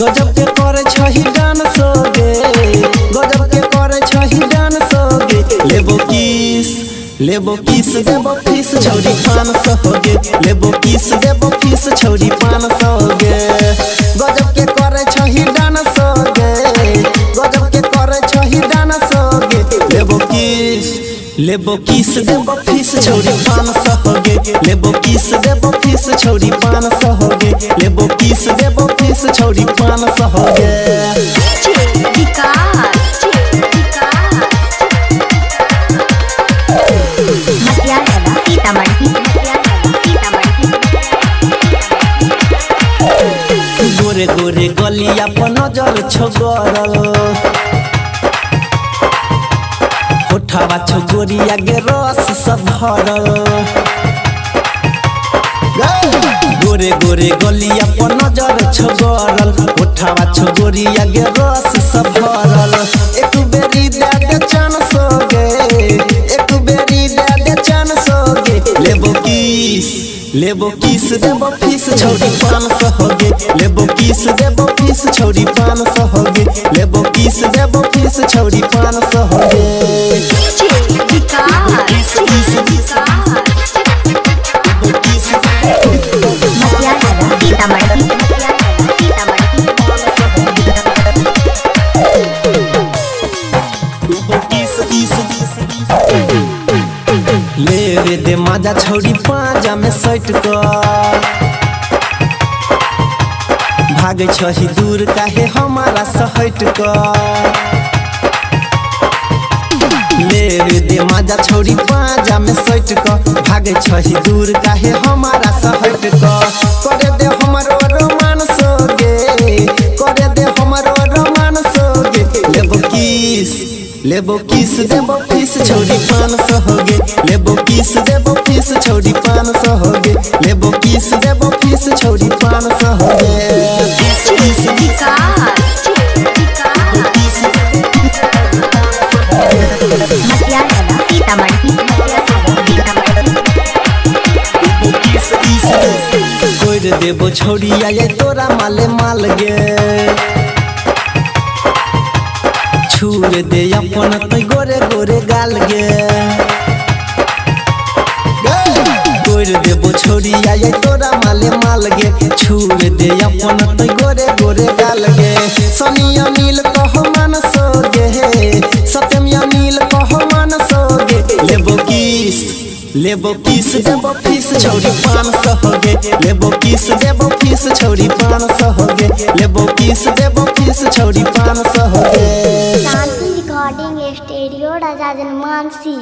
गजब के करे छही डांस गे, गजब के करे छही डांस गे। लेबो किस देबो फीस छौरी 500 गे, लेबो किस देबो फीस छौरी 500 गे। गजब के करे छही डांस गे, गजब के करे छही डांस गे। लेबो किस देबो फीस छौरी 500 गे, लेबो किस देबो फीस छौरी 500 गे, लेबो किस देबो फीस छौरी 500 गे। गोरे गोरे गलिया पर नजर छोगरल, होठवा छोगोरिया गे रस सब भरल। गोरे गोरे गलिया पर नजर छोगरल, होठवा छोगोरिया गे रस सब भरल। एक बेरी दे दे चांस गे, एक बेरी दे दे चांस गे। लेबो किस देबो फीस छौरी 500 गे, लेबो किस देबो फीस छौरी 500 गे, लेबो किस देबो फीस छौरी 500 गे। ले दे माजा छौरी पाजा में सट कर, भागे छही दूर काहे हमारा सहट कर। ले दे माजा छौरी पाजा में सट कर, भागे छही दूर काहे हमारा सहट कर। करे दे हमारो रोमांस गे, करे दे हमारो रोमांस गे। लेबो किस देबो फीस छौरी 500 गे, लेबो किस देबो फीस छौरी 500 गे, लेबो किस देबो फीस छौरी 500 गे। कोई देबो छौरिया ये तोरा माले माल गे, छूर दे अपन तै गोरे गोरे गाल गे। गोर देबो छौरिया ये तोरा माले माल गे, छूर दे अपन तै गोरे गोरे गाल गे। सनिया नील कहो मानस गे, सत्यमिया नील कहो मानस गे। लेबो किस देबो फीस छौरी 500 गे, लेबो किस देबो फीस छौरी 500 गे, लेबो किस देबो फीस छौरी 500 गे। शांति रिकॉर्डिंग स्टूडियो राजा जनमानसी।